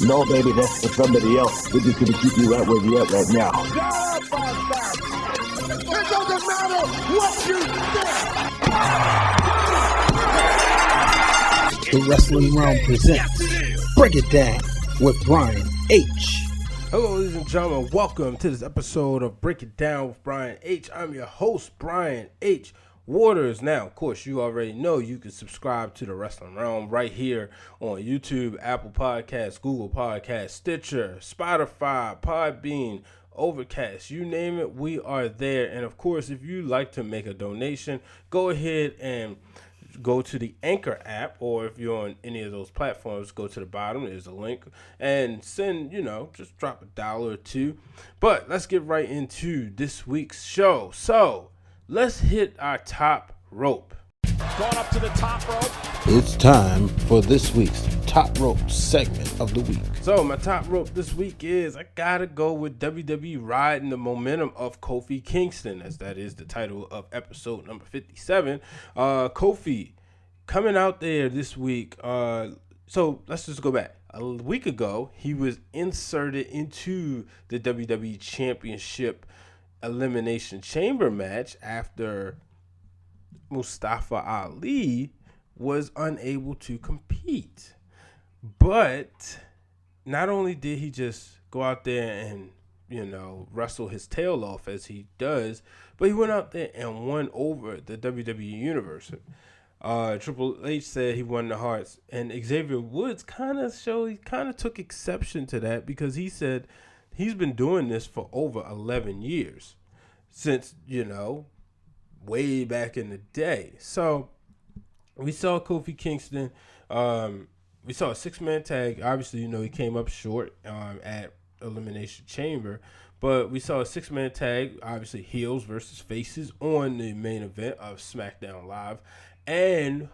No, baby, that's for somebody else. We're just going to keep you right where you're at right now. It doesn't matter what you think. The Wrestling Realm presents Break It Down with Brian H. Hello, ladies and gentlemen. Welcome to this episode of Break It Down with Brian H. I'm your host, Brian H. Waters. Now, of course, you already know you can subscribe to the Wrestling Realm right here on YouTube, Apple Podcasts, Google Podcasts, Stitcher, Spotify, Podbean, Overcast, you name it, we are there. And of course, if you like to make a donation, go ahead and go to the Anchor app, or if you're on any of those platforms, go to the bottom, there's a link, and send, just drop $1 or $2. But let's get right into this week's show. So let's hit our top rope. Going up to the top rope. It's time for this week's Top Rope segment of the week. So my top rope this week is, I gotta go with WWE riding the momentum of Kofi Kingston, as that is the title of episode number 57. Kofi coming out there this week. So let's just go back. A week ago, he was inserted into the WWE Championship Elimination Chamber match after Mustafa Ali was unable to compete. But not only did he just go out there and, wrestle his tail off as he does, but he went out there and won over the WWE Universe. Triple H said he won the hearts, and Xavier Woods kind of took exception to that, because he said he's been doing this for over 11 years, since, way back in the day. So we saw Kofi Kingston. We saw a 6-man tag. Obviously, he came up short at Elimination Chamber, but we saw a 6-man tag, obviously heels versus faces, on the main event of SmackDown Live. And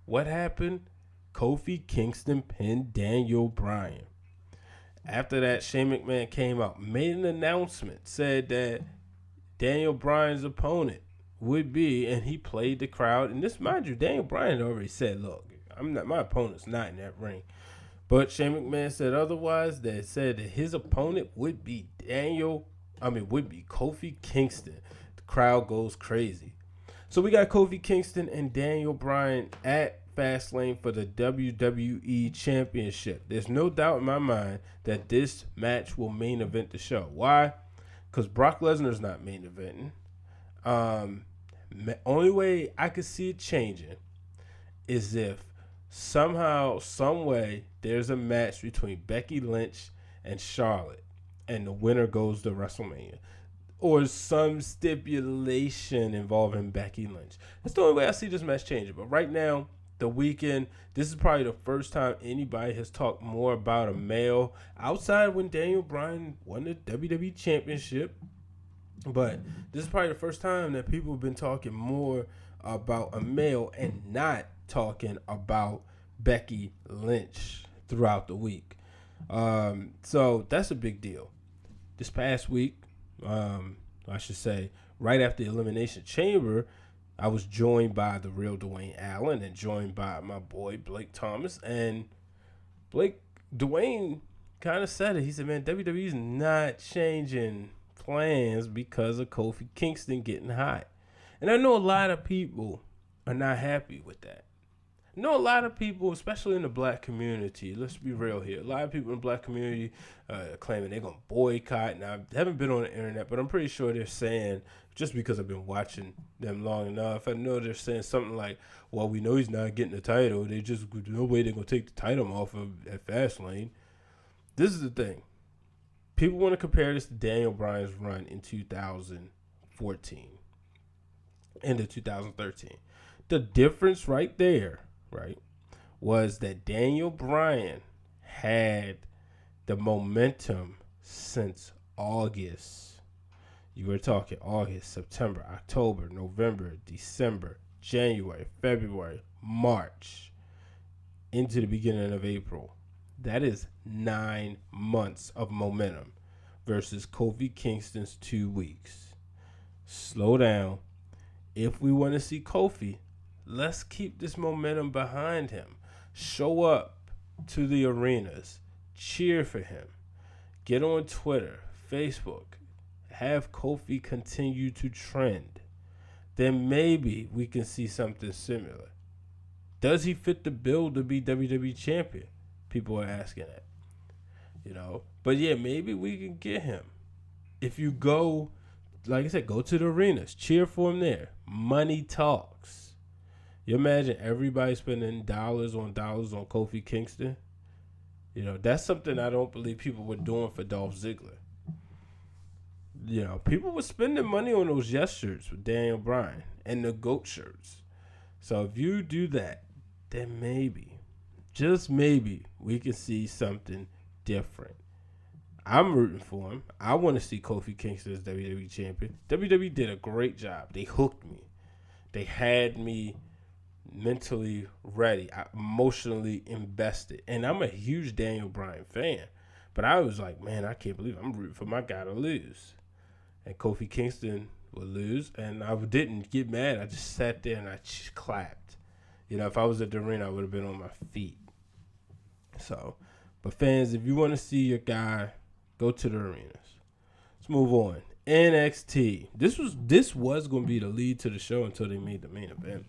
what happened? Kofi Kingston pinned Daniel Bryan. After that, Shane McMahon came out, made an announcement, said that Daniel Bryan's opponent would be, and he played the crowd. And this, mind you, Daniel Bryan already said, look, my opponent's not in that ring. But Shane McMahon said otherwise. That said that his opponent would be Kofi Kingston. The crowd goes crazy. So we got Kofi Kingston and Daniel Bryan at Fastlane for the WWE Championship. There's no doubt in my mind that this match will main event the show. Why? Because Brock Lesnar's not main eventing. Only way I could see it changing is if somehow, some way, there's a match between Becky Lynch and Charlotte, and the winner goes to WrestleMania, or some stipulation involving Becky Lynch. That's the only way I see this match changing. But right now, the weekend, this is probably the first time anybody has talked more about a male, outside when Daniel Bryan won the WWE Championship. But this is probably the first time that people have been talking more about a male and not talking about Becky Lynch throughout the week. So that's a big deal. This past week, I should say, right after the Elimination Chamber, I was joined by the real Dwayne Allen and joined by my boy Blake Thomas. And Dwayne kind of said it. He said, man, WWE's not changing plans because of Kofi Kingston getting hot. And I know a lot of people are not happy with that. I know a lot of people, especially in the black community, let's be real here, a lot of people in the black community claiming they're going to boycott. Now, I haven't been on the internet, but I'm pretty sure they're saying, just because I've been watching them long enough, I know they're saying something like, well, we know he's not getting the title. There's no way they're going to take the title off of at Fastlane. This is the thing. People want to compare this to Daniel Bryan's run in 2014 into 2013. The difference right there, was that Daniel Bryan had the momentum since August. You were talking August, September, October, November, December, January, February, March, into the beginning of April. That is 9 months of momentum versus Kofi Kingston's 2 weeks. Slow down. If we want to see Kofi, let's keep this momentum behind him. Show up to the arenas. cheer for him. Get on Twitter, Facebook. Have Kofi continue to trend. Then maybe we can see something similar. Does he fit the bill to be WWE champion? People are asking that. But yeah, maybe we can get him. If you go, like I said, go to the arenas, cheer for him there. Money talks. You imagine everybody spending dollars on Kofi Kingston? That's something I don't believe people were doing for Dolph Ziggler. People were spending money on those Yes shirts with Daniel Bryan and the GOAT shirts. So if you do that, then maybe, just maybe, we can see something different. I'm rooting for him. I want to see Kofi Kingston as WWE champion. WWE did a great job. They hooked me. They had me mentally ready, emotionally invested. And I'm a huge Daniel Bryan fan. But I was like, man, I can't believe I'm rooting for my guy to lose. And Kofi Kingston would lose. And I didn't get mad. I just sat there and I just clapped. If I was at the arena, I would have been on my feet. So, but fans, if you want to see your guy, go to the arenas. Let's move on. NXT. This was going to be the lead to the show until they made the main event.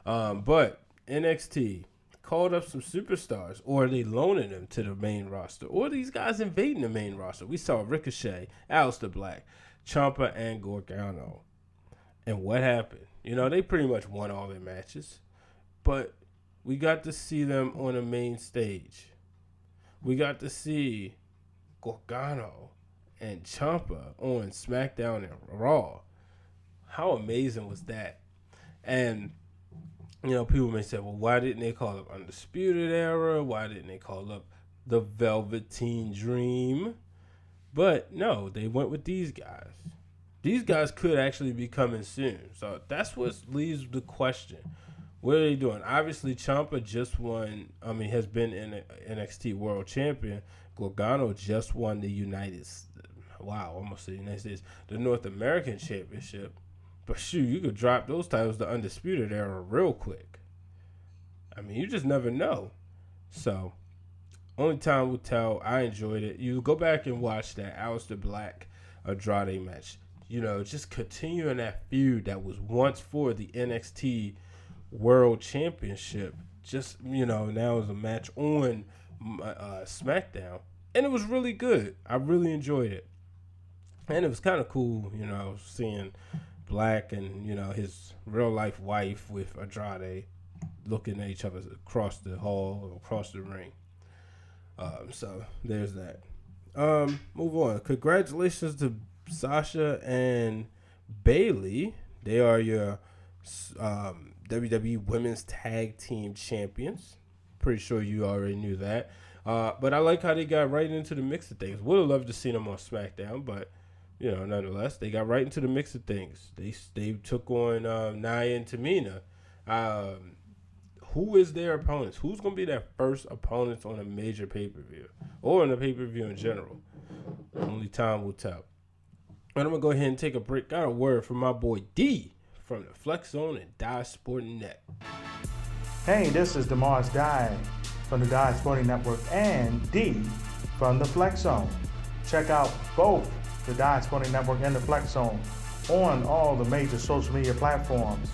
But NXT called up some superstars, or are they loaning them to the main roster, or are these guys invading the main roster? We saw Ricochet, Aleister Black, Ciampa, and Gargano. And what happened? They pretty much won all their matches. But we got to see them on the main stage. We got to see Gargano and Ciampa on SmackDown and Raw. How amazing was that? And, people may say, well, why didn't they call up Undisputed Era? Why didn't they call up the Velveteen Dream? But, no, they went with these guys. These guys could actually be coming soon. So that's what leaves the question. What are they doing? Obviously, Ciampa just won. Has been in NXT World Champion. Gargano just won the the North American Championship. But shoot, you could drop those titles to Undisputed Era real quick. You just never know. So, only time will tell. I enjoyed it. You go back and watch that Aleister Black Andrade match. Just continuing that feud that was once for the NXT World Championship. Just, now is a match on SmackDown. And it was really good. I really enjoyed it. And it was kind of cool, seeing Black and, his real life wife with Andrade looking at each other across the hall or across the ring. So there's that. Move on. Congratulations to Sasha and Bayley. They are your WWE Women's Tag Team Champions. Pretty sure you already knew that. But I like how they got right into the mix of things. Would have loved to see them on SmackDown, but nonetheless, they got right into the mix of things. They took on Nia and Tamina. Who is their opponents? Who's going to be their first opponents on a major pay-per-view or on a pay-per-view in general? Only time will tell. And I'm going to go ahead and take a break. Got a word from my boy D from the Flex Zone and Die Sporting Net. Hey, this is Demar's Die from the Die Sporting Network and D from the Flex Zone. Check out both the Die Sporting Network and the Flex Zone on all the major social media platforms.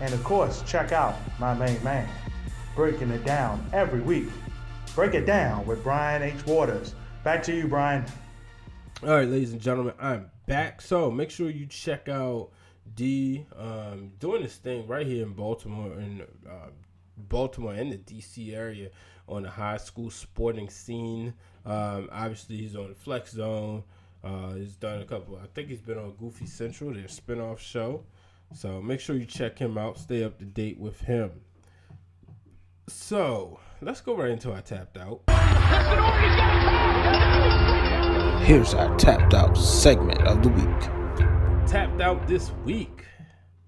And of course, check out my main man, breaking it down every week. Break It Down with Brian H. Waters. Back to you, Brian. All right, ladies and gentlemen, I'm back. So make sure you check out D doing this thing right here in Baltimore and the DC area on the high school sporting scene. Obviously, he's on the Flex Zone. He's done a couple. I think he's been on Goofy Central, their spinoff show. So make sure you check him out. Stay up to date with him. So let's go right into our Tapped Out. Here's our Tapped Out segment of the week. Tapped Out this week.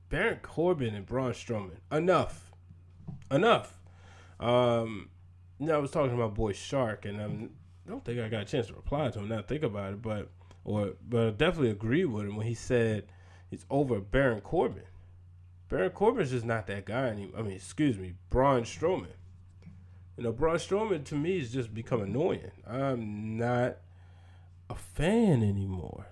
Baron Corbin and Braun Strowman. Enough. I was talking to my boy Shark, and I don't think I got a chance to reply to him. Now think about it, but I definitely agree with him when he said it's over Baron Corbin. Baron Corbin's just not that guy anymore. Braun Strowman. Braun Strowman to me has just become annoying. I'm not a fan anymore.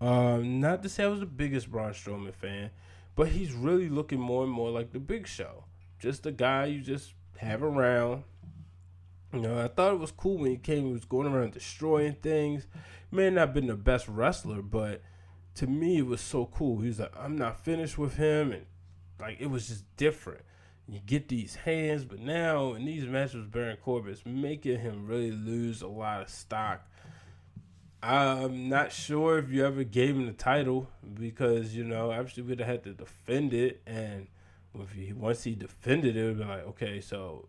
Not to say I was the biggest Braun Strowman fan, but he's really looking more and more like the Big Show. Just a guy you just have around. I thought it was cool when he came. He was going around destroying things. May not have been the best wrestler, but to me it was so cool. He was like, I'm not finished with him, and like it was just different. You get these hands, but now in these matches with Baron Corbin, it's making him really lose a lot of stock. I'm not sure if you ever gave him the title because, obviously we'd have had to defend it. And once he defended it, it would be like, okay, so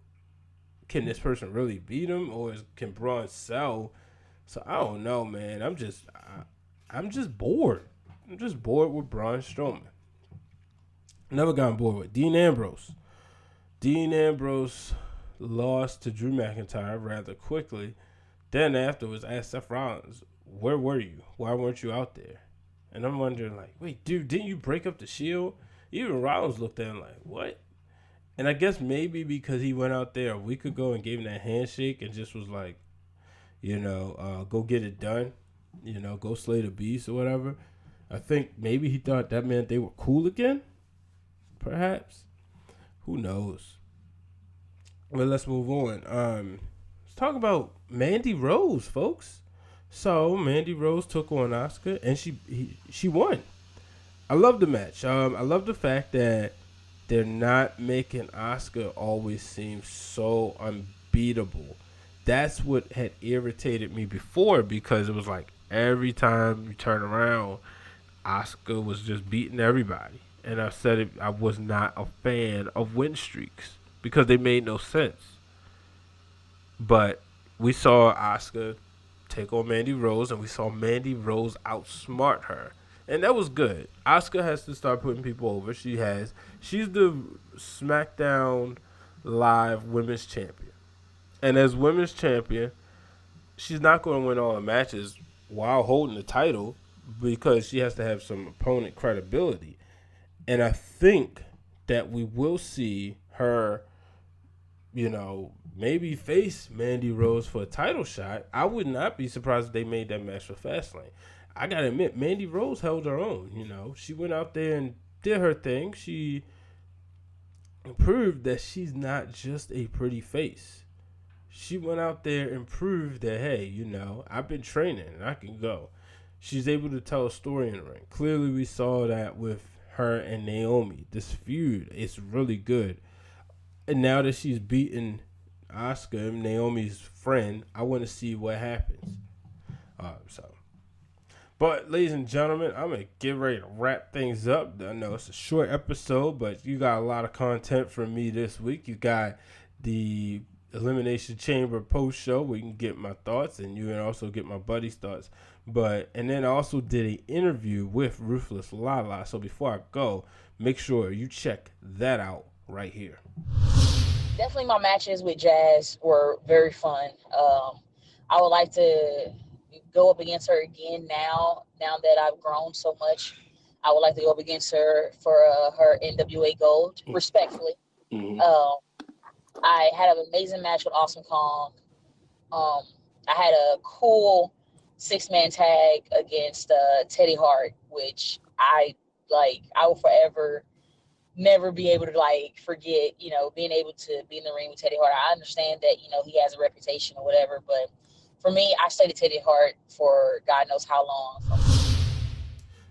can this person really beat him or can Braun sell? So I don't know, man. I'm just bored. I'm just bored with Braun Strowman. Never gotten bored with Dean Ambrose. Dean Ambrose lost to Drew McIntyre rather quickly. Then afterwards asked Seth Rollins, where were you? Why weren't you out there? And I'm wondering, like, wait, dude, didn't you break up the Shield? Even Rollins looked at him like, what? And I guess maybe because he went out there a week ago and gave him that handshake and just was like, go get it done. Go slay the beast or whatever. I think maybe he thought that meant they were cool again. Perhaps. Who knows? Well, let's move on. Let's talk about Mandy Rose, folks. So Mandy Rose took on Asuka, and she won. I love the match. I love the fact that they're not making Asuka always seem so unbeatable. That's what had irritated me before because it was like every time you turn around, Asuka was just beating everybody. And I said it, I was not a fan of win streaks because they made no sense. But we saw Asuka take on Mandy Rose, and we saw Mandy Rose outsmart her. And that was good. Asuka has to start putting people over. She's the SmackDown Live Women's Champion. And as Women's Champion, she's not going to win all the matches while holding the title because she has to have some opponent credibility. And I think that we will see her, maybe face Mandy Rose for a title shot. I would not be surprised if they made that match for Fastlane. I got to admit, Mandy Rose held her own, She went out there and did her thing. She proved that she's not just a pretty face. She went out there and proved that, hey, I've been training and I can go. She's able to tell a story in the ring. Clearly, we saw that with her and Naomi. This feud is really good. And now that she's beaten Asuka, Naomi's friend, I want to see what happens. But ladies and gentlemen, I'm going to get ready to wrap things up. I know it's a short episode, but you got a lot of content from me this week. You got the Elimination Chamber post show where you can get my thoughts and you can also get my buddy's thoughts. And then I also did an interview with Ruthless Lala. So before I go, make sure you check that out right here. Definitely my matches with Jazz were very fun. I would like to go up against her again now that I've grown so much. I would like to go up against her for her NWA Gold, respectfully. Mm-hmm. I had an amazing match with Awesome Kong. I had a cool 6-man tag against Teddy Hart, which I will forever never be able to forget, being able to be in the ring with Teddy Hart. I understand that, he has a reputation or whatever, but for me, I stayed at Teddy Hart for God knows how long.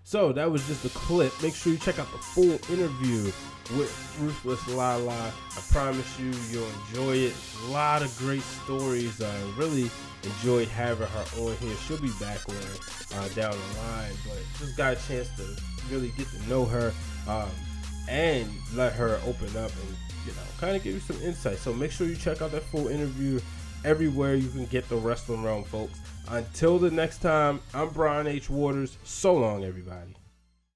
So that was just a clip. Make sure you check out the full interview with Ruthless Lala. I promise you'll enjoy it. A lot of great stories. I really enjoyed having her on here. She'll be back on down the line, but just got a chance to really get to know her and let her open up and kind of give you some insight. So make sure you check out that full interview everywhere you can get the Wrestling Realm, folks. Until the next time, I'm Brian H. Waters. So long, everybody.